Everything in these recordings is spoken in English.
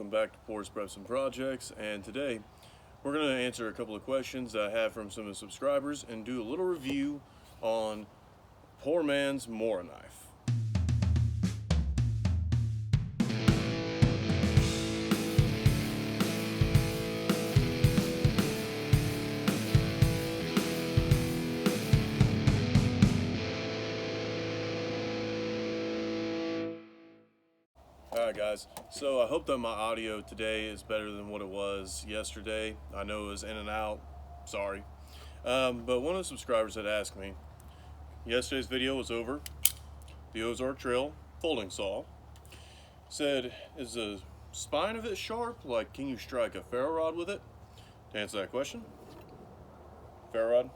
welcome back to Ports Preps and Projects, and today we're going to answer a couple of questions that I have from some of the subscribers and do a little review on Poor Man's Mora Knife. Alright guys, so I hope that my audio today is better than what it was yesterday. I know it was in and out, sorry. But one of the subscribers had asked me, yesterday's video was over the Ozark Trail folding saw. Said, is the spine of it sharp? Like, can you strike a ferro rod with it? To answer that question, ferro rod.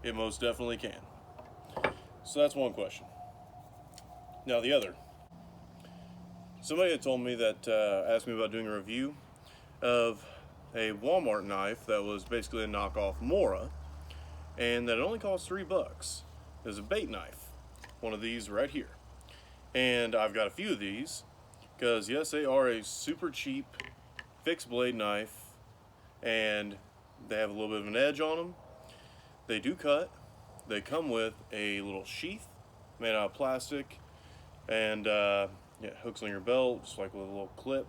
It most definitely can. So that's one question. Now the other. Somebody had told me that, asked me about doing a review of a Walmart knife that was basically a knockoff Mora, and that it only cost $3. It's a bait knife. One of these right here. And I've got a few of these, because yes, they are a super cheap fixed blade knife, and they have a little bit of an edge on them. They do cut. They come with a little sheath made out of plastic, and yeah, hooks on your belt, just like with a little clip.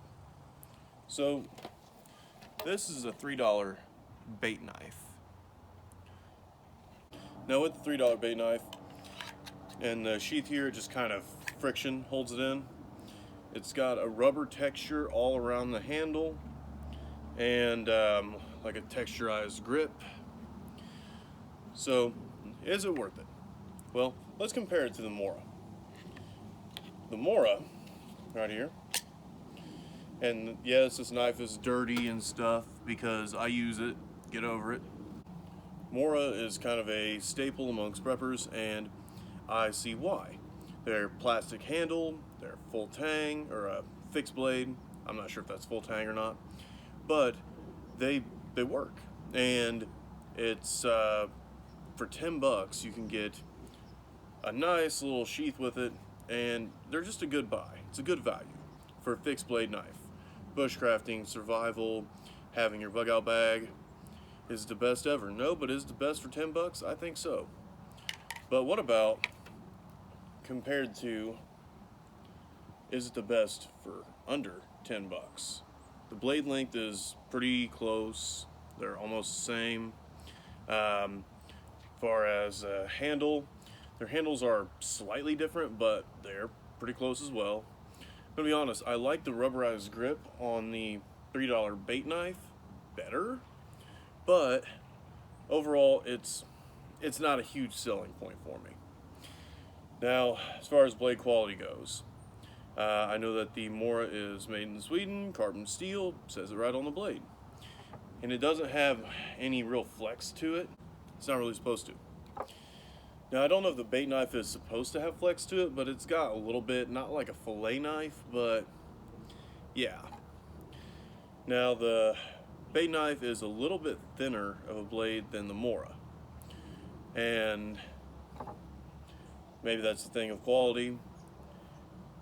So this is a $3 bait knife. Now with the $3 bait knife and the sheath here, just kind of friction holds it in. It's got a rubber texture all around the handle, and like a texturized grip. So is it worth it? Well, let's compare it to the Mora. The Mora, right here, and yes, this knife is dirty and stuff because I use it, get over it. Mora is kind of a staple amongst preppers, and I see why. They're plastic handle, they're full tang, or a fixed blade. I'm not sure if that's full tang or not, but they work. And it's for $10 you can get a nice little sheath with it, and they're just a good buy. It's a good value for a fixed blade knife. Bushcrafting, survival, having your bug out bag. Is it the best ever? No, but is it the best for $10? I think so. But what about compared to, is it the best for under $10? The blade length is pretty close. They're almost the same. Far as handle, their handles are slightly different, but they're pretty close as well. I'm gonna be honest, I like the rubberized grip on the $3 bait knife better, but overall it's not a huge selling point for me. Now, as far as blade quality goes, I know that the Mora is made in Sweden, carbon steel, says it right on the blade. And it doesn't have any real flex to it. It's not really supposed to. Now, I don't know if the bait knife is supposed to have flex to it, but it's got a little bit, not like a fillet knife, but yeah. Now, the bait knife is a little bit thinner of a blade than the Mora. And maybe that's the thing of quality.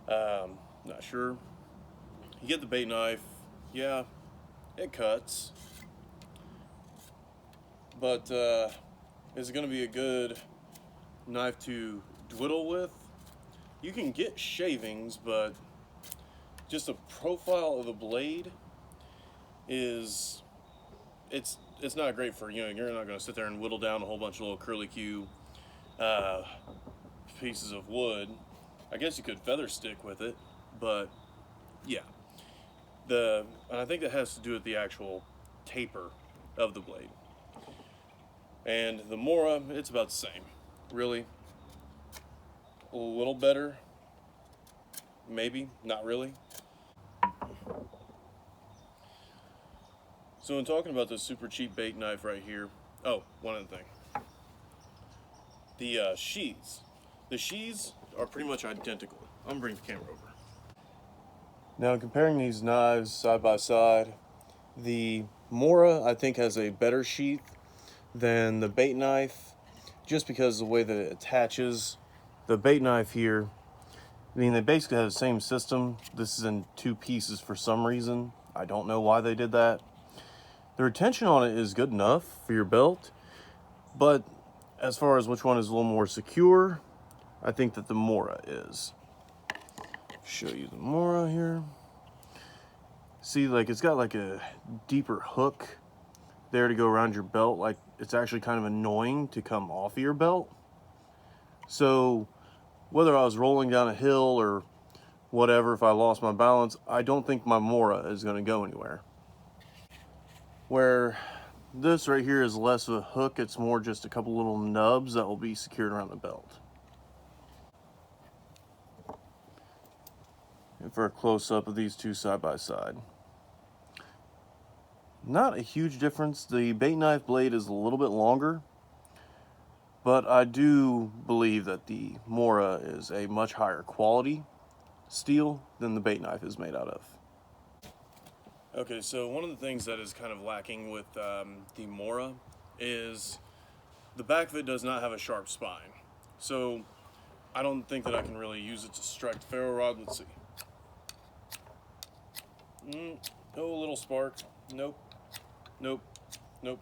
Not sure. You get the bait knife, yeah, it cuts. But is it going to be a good knife to dwiddle with? You can get shavings, but just the profile of the blade is, it's not great for, you know, you're not going to sit there and whittle down a whole bunch of little curlicue pieces of wood. I guess you could feather stick with it, but yeah. And I think that has to do with the actual taper of the blade. And the Mora, it's about the same, really. A little better, maybe, not really. So in talking about this super cheap bait knife right here, oh, one other thing. The sheaths. The sheaths are pretty much identical. I'm gonna bring the camera over. Now, comparing these knives side by side, the Mora, I think, has a better sheath than the bait knife, just because of the way that it attaches The bait knife here, I mean, they basically have the same system. This is in 2 pieces for some reason. I don't know why they did that. The retention on it is good enough for your belt, but as far as which one is a little more secure, I think that the Mora is. Show you the Mora here. See, like, it's got like a deeper hook there to go around your belt. Like, it's actually kind of annoying to come off of your belt. So whether I was rolling down a hill or whatever, if I lost my balance, I don't think my Mora is going to go anywhere. Where this right here is less of a hook, it's more just a couple little nubs that will be secured around the belt. And for a close-up of these two side by side. Not a huge difference. The bait knife blade is a little bit longer, but I do believe that the Mora is a much higher quality steel than the bait knife is made out of. Okay, so one of the things that is kind of lacking with the Mora is the back of it does not have a sharp spine. So I don't think that I can really use it to strike the ferro rod. Let's see. Oh, a little spark. Nope. Nope. Nope.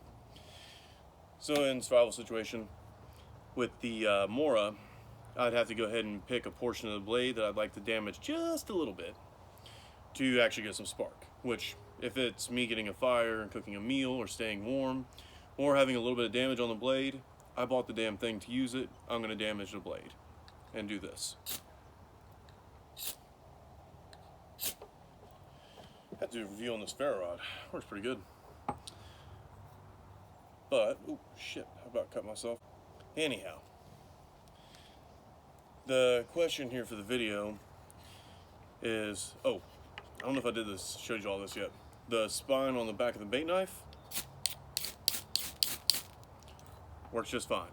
So in survival situation with the Mora, I'd have to go ahead and pick a portion of the blade that I'd like to damage just a little bit to actually get some spark. Which, if it's me getting a fire and cooking a meal or staying warm or having a little bit of damage on the blade, I bought the damn thing to use it. I'm going to damage the blade and do this. Had to do a review on this ferro rod. Works pretty good. But, oh shit, I about cut myself. Anyhow, the question here for the video is, I don't know if I did this, showed you all this yet. The spine on the back of the bait knife works just fine.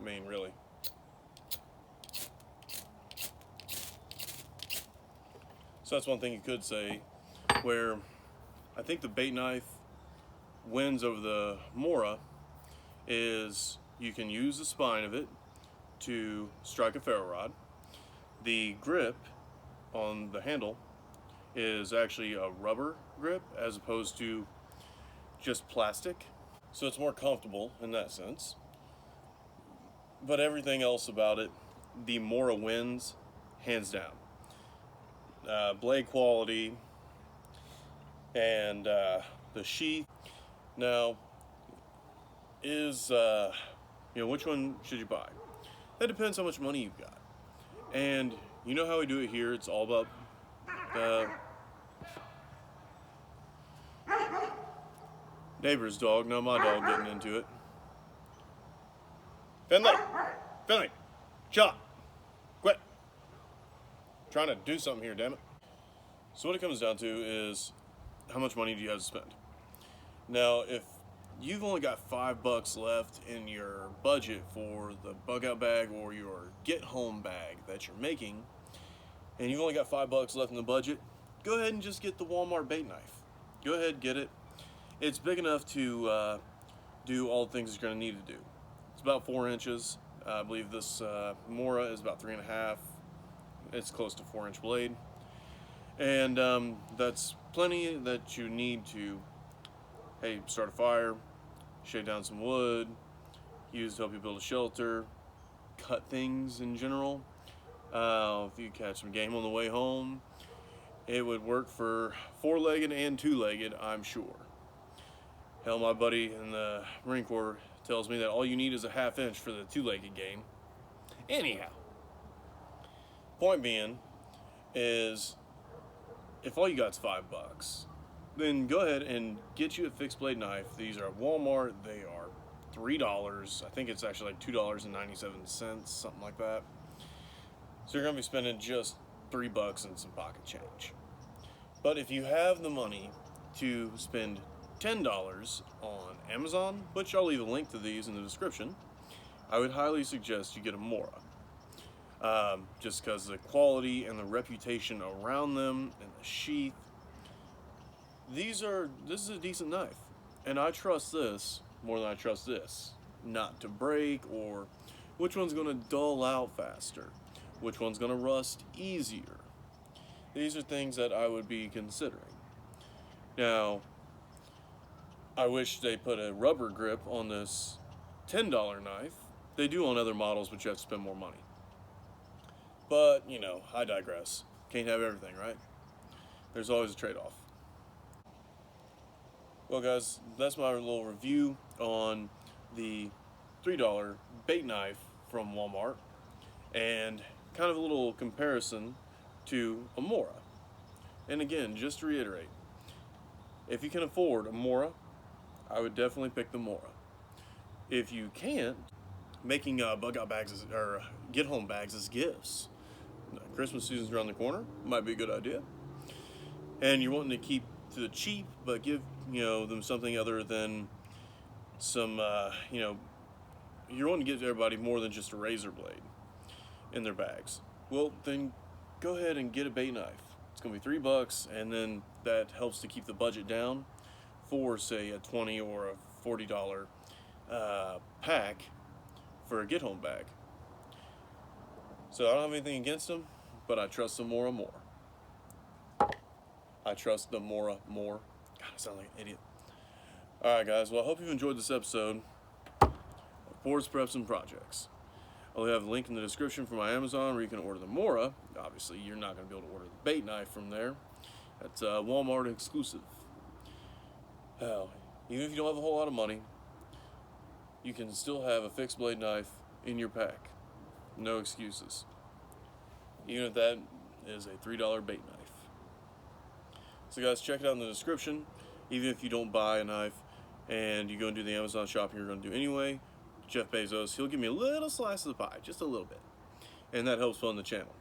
I mean, really. So that's one thing you could say, where I think the bait knife wins over the Mora is you can use the spine of it to strike a ferro rod. The grip on the handle is actually a rubber grip as opposed to just plastic. So it's more comfortable in that sense. But everything else about it, the Mora wins hands down. Blade quality and the sheath. Now, is, which one should you buy? That depends how much money you've got. And you know how we do it here, it's all about neighbor's dog, not my dog getting into it. Finley, shut up. Quit. I'm trying to do something here, damn it. So what it comes down to is how much money do you have to spend? Now, if you've only got $5 left in your budget for the bug out bag or your get home bag that you're making, and you've only got $5 left in the budget, go ahead and just get the Walmart bait knife. Go ahead, get it. It's big enough to do all the things you're going to need to do. It's about 4 inches. I believe this Mora is about 3.5. It's close to 4-inch blade. And that's plenty that you need to, hey, start a fire, shave down some wood, use to help you build a shelter, cut things in general. If you catch some game on the way home, it would work for 4-legged and 2-legged, I'm sure. Hell, my buddy in the Marine Corps tells me that all you need is a 1/2 inch for the 2-legged game. Anyhow, point being is, if all you got is $5, then go ahead and get you a fixed blade knife. These are at Walmart. They are $3. I think it's actually like $2.97, something like that. So you're going to be spending just $3 and some pocket change. But if you have the money to spend $10 on Amazon, which I'll leave a link to these in the description, I would highly suggest you get a Mora. Just because the quality and the reputation around them and the sheath, this is a decent knife, and I trust this more than I trust this not to break or Which one's going to dull out faster? Which one's going to rust easier? These are things that I would be considering. Now, I wish they put a rubber grip on this $10 knife. They do on other models, but you have to spend more money. But, you know, I digress. Can't have everything, right? There's always a trade-off. Well, guys, that's my little review on the $3 bait knife from Walmart, and kind of a little comparison to a Mora. And again, just to reiterate, if you can afford a Mora, I would definitely pick the Mora. If you can't, making bug out bags or get home bags as gifts. Christmas season's around the corner, might be a good idea. And you're wanting to keep to the cheap, but give them something other than some you're wanting to give everybody more than just a razor blade in their bags. Well, then go ahead and get a bait knife. It's gonna be $3, and then that helps to keep the budget down for, say, a $20 or a $40 pack for a get home bag. So I don't have anything against them, but I trust the Mora more. I trust the Mora more. God, I sound like an idiot. Alright guys, well I hope you've enjoyed this episode of Boards, Preps, and Projects. I'll have a link in the description for my Amazon where you can order the Mora. Obviously, you're not going to be able to order the bait knife from there. That's Walmart exclusive. Hell, even if you don't have a whole lot of money, you can still have a fixed blade knife in your pack. No excuses. Even if that is a $3 bait knife. So guys, check it out in the description. Even if you don't buy a knife and you go and do the Amazon shopping you're going to do anyway, Jeff Bezos, he'll give me a little slice of the pie, just a little bit. And that helps fund the channel.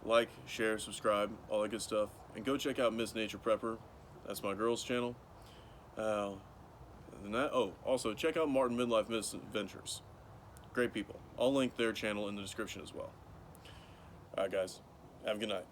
Like, share, subscribe, all that good stuff. And go check out Miss Nature Prepper. That's my girl's channel. Also check out Martin Midlife Misadventures. Great people. I'll link their channel in the description as well. Alright guys, have a good night.